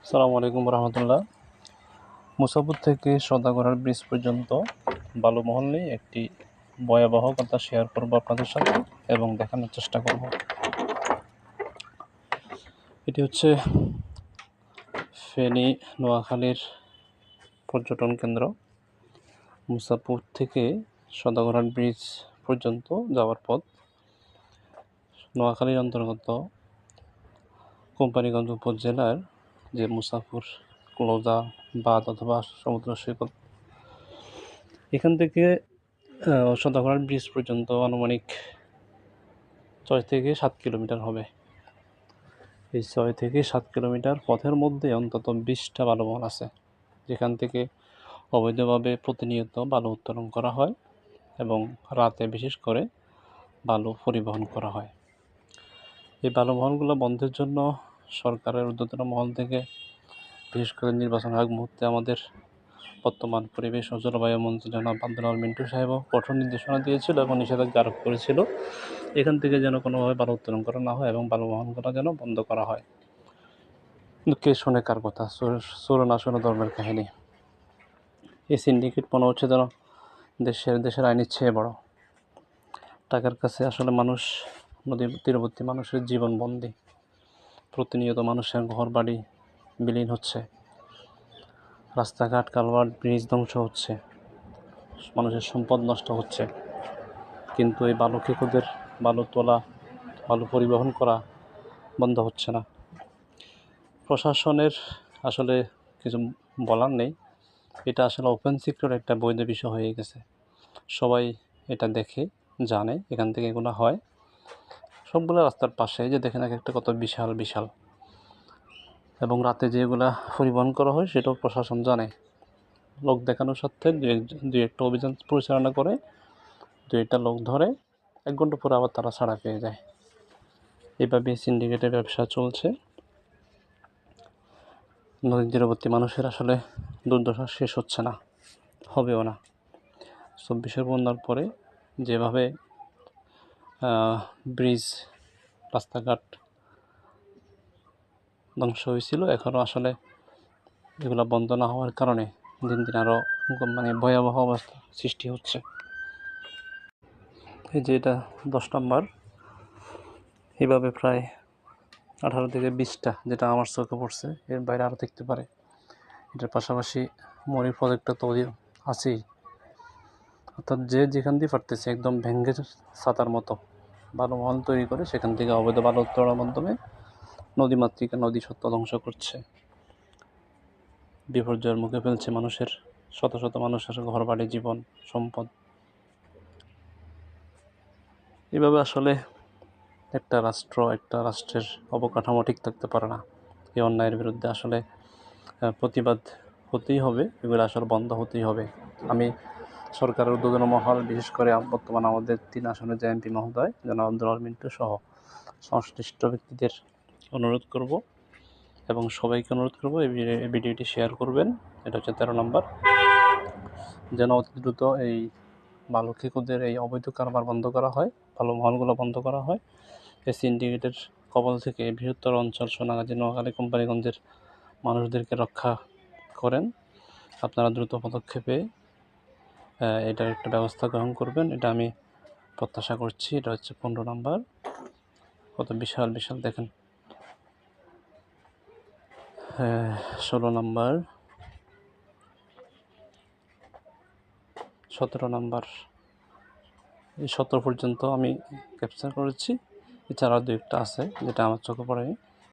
আসসালামু আলাইকুম রহমতুল্লাহ। মুসাপুর থেকে সওদাগরের ব্রিজ পর্যন্ত বালু মহল নিয়ে একটি ভয়াবহ কথা শেয়ার করব আপনাদের সাথে এবং দেখানোর চেষ্টা করব। এটি হচ্ছে ফেনী নোয়াখালীর পর্যটন কেন্দ্র। মুসাপুর থেকে সওদাগরের ব্রিজ পর্যন্ত যাওয়ার পথ নোয়াখালীর অন্তর্গত কোম্পানীগঞ্জ উপজেলার যে মুসাপুর ক্লোজা বাঁধ অথবা সমুদ্র সৈকত, এখান থেকে সওদাগরের ব্রিজ পর্যন্ত আনুমানিক 6 থেকে 7 কিলোমিটার হবে। এই 6 থেকে 7 কিলোমিটার পথের মধ্যে অন্তত 20টা বালুমহল আছে, যেখান থেকে অবৈধভাবে প্রতিনিয়ত বালু উত্তোলন করা হয় এবং রাতে বিশেষ করে বালু পরিবহন করা হয়। এই বালুমহলগুলো বন্ধের জন্য সরকারের ঊর্ধ্বতন মহল থেকে, বিশেষ করে নির্বাচনের আগ মুহূর্তে আমাদের বর্তমান পরিবেশ ও জলবায়ু মন্ত্রী জনাব আব্দুল আল মিন্টু সাহেবও কঠোর নির্দেশনা দিয়েছিল এবং নিষেধাজ্ঞা আরোপ করেছিল এখান থেকে যেন কোনোভাবে বালু উত্তোলন করা না হয় এবং বালুমহলগুলো যেন বন্ধ করা হয়। কিন্তু কে শোনে কার কথা? চোর না শোনে ধর্মের কাহিনী। এই সিন্ডিকেট মনে হচ্ছে যেন দেশের আইনের চেয়ে বড়। টাকার কাছে আসলে মানুষ, নদীর তীরবর্তী মানুষের জীবন বন্দী। প্রতিনিয়ত মানুষের ঘর বাড়ি বিলীন হচ্ছে, রাস্তাঘাট কালভার্ট ব্রিজ ধ্বংস হচ্ছে, মানুষের সম্পদ নষ্ট হচ্ছে, কিন্তু এই বালু খেকোদের বালু তোলা, বালু পরিবহন করা বন্ধ হচ্ছে না। প্রশাসনের আসলে কিছু বলার নেই। এটা আসলে ওপেন সিক্রেট একটা বৈধ বিষয় হয়ে গেছে। সবাই এটা দেখে জানে এখান থেকে এগুলো হয়। সবগুলো রাস্তার পাশে যে দেখেন একটা কত বিশাল বিশাল, এবং রাতে যেগুলা পরিবহন করা হয় সেটাও প্রশাসন জানে। লোক দেখানোর সাথে দুই একটা অভিযান পরিচালনা করে, দুই একটা লোক ধরে, 1 ঘন্টা পরে আবার তারা ছাড়া পেয়ে যায়। এভাবে সিন্ডিকেটের ব্যবসা চলছে। নদীর তীরবর্তী মানুষের আসলে দুর্দশা শেষ হচ্ছে না, হবেও না। 24-এর বন্যার পরে যেভাবে ব্রিজ, রাস্তাঘাট ধ্বংস হয়েছিল, এখনও আসলে এগুলো বন্ধ না হওয়ার কারণে দিন দিন আরও ভয়াবহ অবস্থা সৃষ্টি হচ্ছে। এই যে এটা 10 নম্বর, এভাবে প্রায় 18 থেকে 20টা, যেটা আমার চোখে পড়ছে, এর বাইরে আরও দেখতে পারে। এটার পাশাপাশি মরির প্রজেক্টটা তো আছেই। অর্থাৎ যে যেখান দিয়ে পারতেছে একদম ভেঙ্গে ছাতার মতো বালুমহল তৈরি করে সেখান থেকে অবৈধ বালু উত্তোলনের মাধ্যমে নদীমাতৃকা নদী সত্ত্ব ধ্বংস করছে, বিপর্যয়ের মুখে ফেলছে মানুষের, শত শত মানুষের ঘর বাড়ি, জীবন, সম্পদ। এভাবে আসলে একটা রাষ্ট্রের অবকাঠামো ঠিক থাকতে পারে না। এই অন্যায়ের বিরুদ্ধে আসলে প্রতিবাদ হতেই হবে, এগুলো আসলে বন্ধ হতেই হবে। আমি সরকারের ঊর্ধ্বতন মহল, বিশেষ করে বর্তমান আমাদের 3 আসনের যে এমপি মহোদয় জনাব আব্দুল আল মিন্টু সহ সংশ্লিষ্ট ব্যক্তিদের অনুরোধ করব এবং সবাইকে অনুরোধ করব এই ভিডিওটি শেয়ার করবেন। এটা হচ্ছে 13 নম্বর, যেন অতি দ্রুত এই বালু খেকোদের এই অবৈধ কারবার বন্ধ করা হয়, বালু মহলগুলো বন্ধ করা হয়। এই সিন্ডিকেটের কবল থেকে বৃহত্তর অঞ্চল সোনাগাজী, নোয়াখালী, কোম্পানীগঞ্জের মানুষদেরকে রক্ষা করেন। আপনারা দ্রুত পদক্ষেপে এটার একটা ব্যবস্থা গ্রহণ করবেন, এটা আমি প্রত্যাশা করছি। এটা হচ্ছে 15 নম্বর। কত বিশাল বিশাল দেখেন। 16 নম্বর, 17 নম্বর, এই 17 পর্যন্ত আমি ক্যাপচার করেছি। এছাড়া 2 একটা আছে যেটা আমার চোখে পড়েনি।